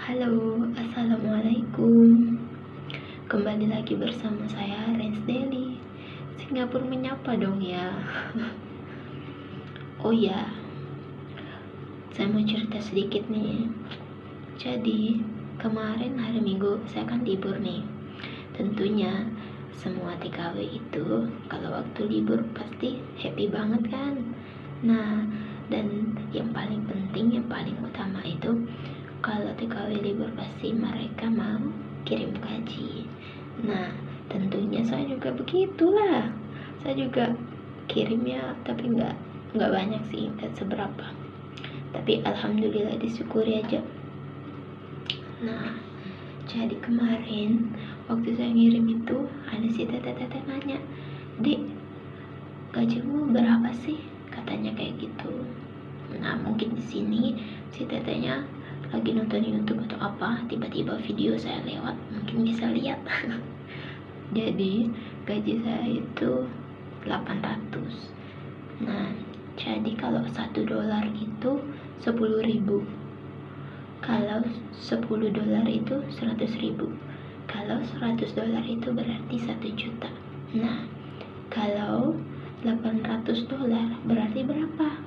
Halo, assalamualaikum. Kembali lagi bersama saya Rens Daily. Singapura menyapa dong ya. Oh ya, saya mau cerita sedikit nih. Jadi kemarin hari Minggu saya kan libur nih. Tentunya semua TKW itu kalau waktu libur pasti happy banget kan. Nah, dan yang paling penting, yang paling utama itu kalau TKW libur pasti mereka mau kirim gaji. Nah, tentunya saya juga begitulah. Saya juga kirim ya, tapi nggak banyak sih, nggak seberapa. Tapi alhamdulillah disyukuri aja. Nah, jadi kemarin waktu saya ngirim itu ada si tete nanya, "Dik, gajimu berapa sih?" Katanya kayak gitu. Nah, mungkin di sini si tetenya lagi nonton YouTube atau apa, tiba-tiba video saya lewat, mungkin bisa lihat. Jadi gaji saya itu 800. Nah, jadi kalau $1 itu 10.000. Kalau $10 itu 100.000. Kalau $100 itu berarti 1 juta. Nah, kalau $800 berarti berapa?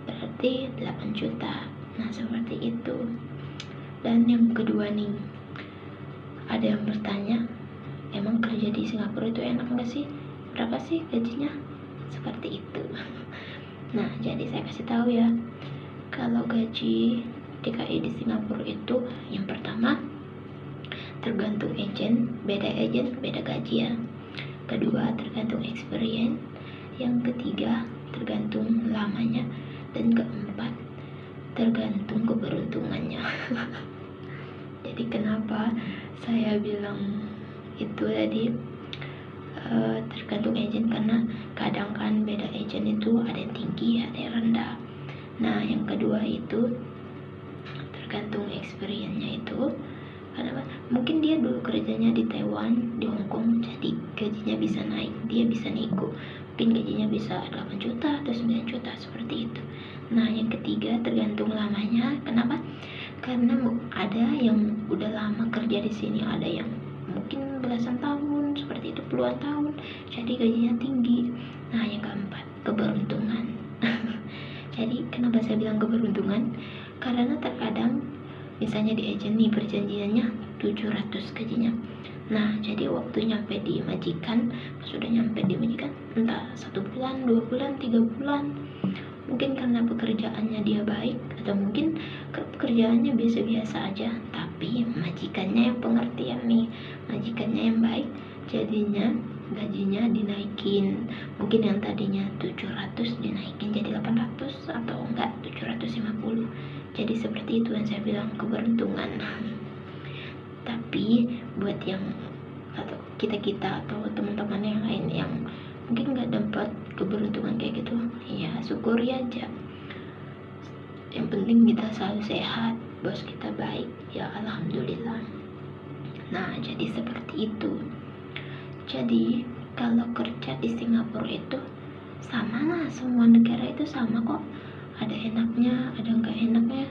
Berarti 8 juta. Nah, seperti itu. Dan yang kedua nih, ada yang bertanya, emang kerja di Singapura itu enak nggak sih? Berapa sih gajinya? Seperti itu. Nah, jadi saya kasih tahu ya, kalau gaji TKI di Singapura itu yang pertama tergantung agent, beda gaji ya. Kedua tergantung experience. Yang ketiga tergantung lamanya. Dan keempat tergantung keberuntungannya. Jadi kenapa saya bilang itu tadi tergantung agent, karena kadang kan beda agent itu ada yang tinggi ada yang rendah. Nah, yang kedua itu tergantung experience-nya itu, karena mungkin dia dulu kerjanya di Taiwan, di Hong Kong, jadi gajinya bisa naik, dia bisa nego, mungkin gajinya bisa 8 juta atau 9 juta seperti itu. Nah, yang ketiga tergantung lamanya. Kenapa? Karena ada yang udah lama kerja di sini, ada yang mungkin belasan tahun, seperti itu, puluhan tahun, jadi gajinya tinggi. Nah, yang keempat keberuntungan. Jadi kenapa saya bilang keberuntungan? Karena terkadang misalnya di agent nih perjanjiannya 700 gajinya. Nah, jadi waktu nyampe di majikan, sudah nyampe di majikan entah 1 bulan, 2 bulan, 3 bulan, mungkin karena pekerjaannya dia baik, atau mungkin pekerjaannya biasa-biasa aja, tapi majikannya yang pengertian nih, majikannya yang baik, jadinya gajinya dinaikin. Mungkin yang tadinya 700 dinaikin jadi 800 atau enggak 750. Jadi seperti itu yang saya bilang keberuntungan. Tapi buat yang atau kita atau teman-teman yang lain yang mungkin nggak dapat keberuntungan kayak gitu, ya syukuri aja. Yang penting kita selalu sehat, bos kita baik, ya alhamdulillah. Nah, jadi seperti itu. Jadi kalau kerja di Singapura itu sama lah, semua negara itu sama kok. Ada enaknya, ada nggak enaknya.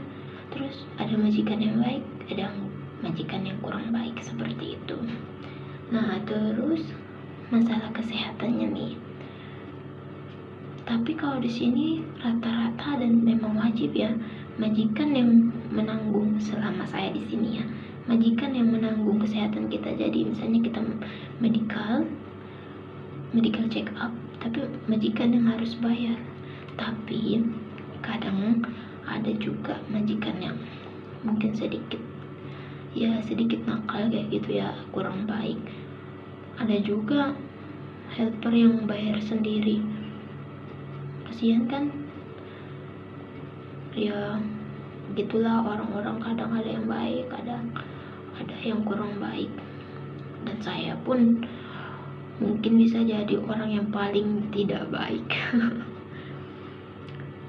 Terus ada majikan yang baik, ada majikan yang kurang baik, seperti itu. Nah, terus masalah kesehatannya nih. Tapi kalau di sini rata-rata dan memang wajib ya, majikan yang menanggung selama saya di sini ya. Majikan yang menanggung kesehatan kita. Jadi misalnya kita medical check up, tapi majikan yang harus bayar. Tapi kadang ada juga majikan yang mungkin sedikit nakal kayak gitu ya, kurang baik. Ada juga helper yang bayar sendiri, kasihan kan ya. Gitulah orang-orang, kadang ada yang baik, kadang ada yang kurang baik. Dan saya pun mungkin bisa jadi orang yang paling tidak baik.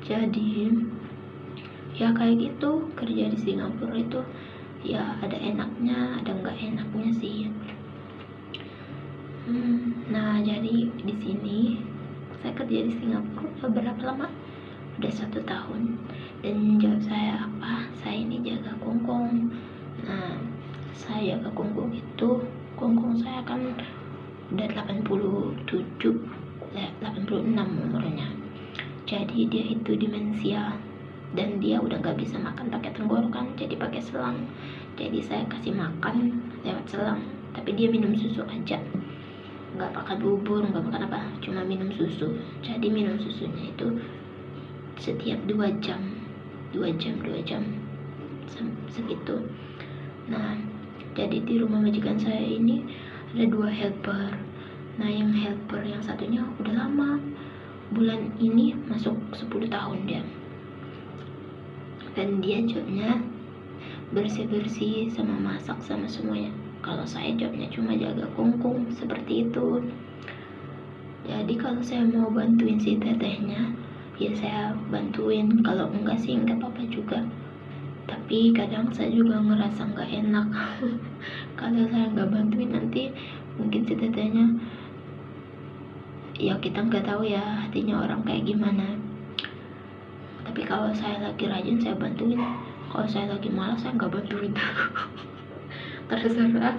Jadi ya kayak gitu, kerja di Singapura itu ya ada enaknya, ada nggak enaknya sih. Nah, jadi di sini saya kerja di Singapura udah berapa lama? Udah 1 tahun. Dan job saya apa? Saya ini jaga kongkong. saya ke Kungkung itu, Kungkung saya kan udah 86 umurnya. Jadi dia itu demensia dan dia udah gak bisa makan pakai tenggorokan, jadi pakai selang. Jadi saya kasih makan lewat selang, tapi dia minum susu aja, nggak makan bubur, nggak makan apa, cuma minum susu. Jadi minum susunya itu setiap 2 jam segitu. Nah, jadi di rumah majikan saya ini ada 2 helper. Nah, yang helper yang satunya udah lama, bulan ini masuk 10 tahun dia, dan dia jobnya bersih-bersih sama masak sama semuanya. Kalau saya jobnya cuma jaga Kungkung, seperti itu. Jadi kalau saya mau bantuin si tetehnya, ya saya bantuin. Kalau enggak sih enggak apa-apa juga. Tapi kadang saya juga ngerasa nggak enak kalau saya nggak bantuin, nanti mungkin si tetehnya, ya kita nggak tahu ya hatinya orang kayak gimana. Tapi kalau saya lagi rajin saya bantuin, kalau saya lagi malas saya nggak bantuin. Terserah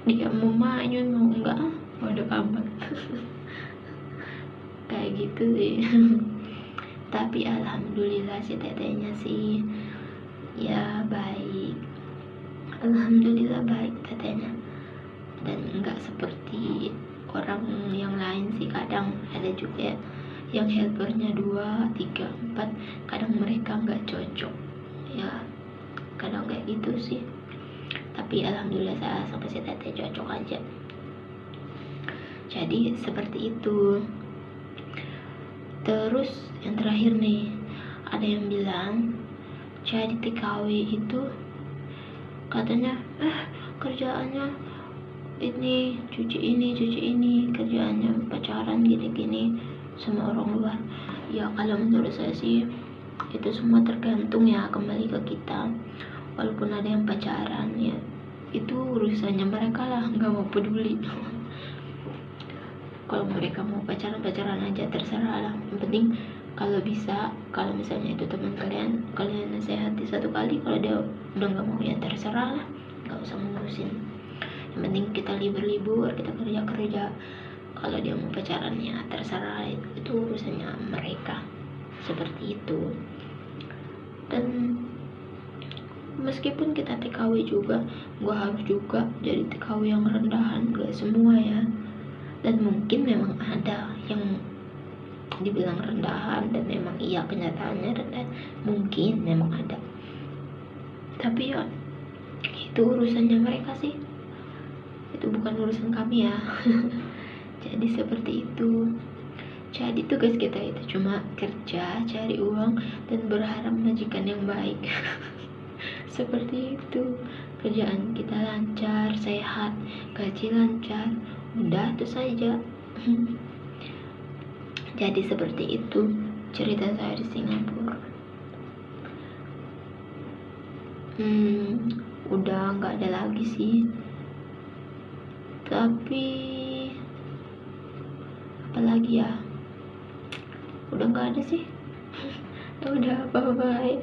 dia mau manyun mau enggak, bodo amat. Kayak gitu sih. Tapi alhamdulillah si tetehnya sih ya baik, alhamdulillah baik tetehnya, dan enggak seperti orang yang lain sih. Kadang ada juga yang helpernya 2, 3, 4, kadang mereka nggak cocok ya, kadang kayak gitu sih. Tapi alhamdulillah saya sampai si teteh cocok aja. Jadi seperti itu. Terus yang terakhir nih, ada yang bilang jadi TKW itu katanya kerjaannya ini cuci ini, kerjaannya pacaran gini-gini sama orang luar. Ya kalau menurut saya sih itu semua tergantung ya, kembali ke kita. Walaupun ada yang pacaran ya itu urusannya mereka lah, nggak mau peduli. Kalau mereka mau pacaran aja, terserah lah. Yang penting kalau bisa, kalau misalnya itu teman kalian nasihati 1 kali, kalau dia udah nggak mau ya terserah lah, nggak usah ngurusin. Yang penting kita libur, kita kerja. Kalau dia mau pacaran ya terserah, itu urusannya mereka, seperti itu. Dan meskipun kita TKW juga, gak harus juga jadi TKW yang rendahan, gak semua ya. Dan mungkin memang ada yang dibilang rendahan dan memang iya kenyataannya rendahan, mungkin memang ada. Tapi ya itu urusannya mereka sih, itu bukan urusan kami ya. Jadi seperti itu. Jadi tugas kita itu cuma kerja, cari uang, dan berharap majikan yang baik. Seperti itu. Kerjaan kita lancar, sehat, gaji lancar, udah itu saja. Jadi seperti itu cerita saya di Singapura. Udah nggak ada lagi sih. Tapi apalagi ya, udah nggak ada sih. Udah, bye bye.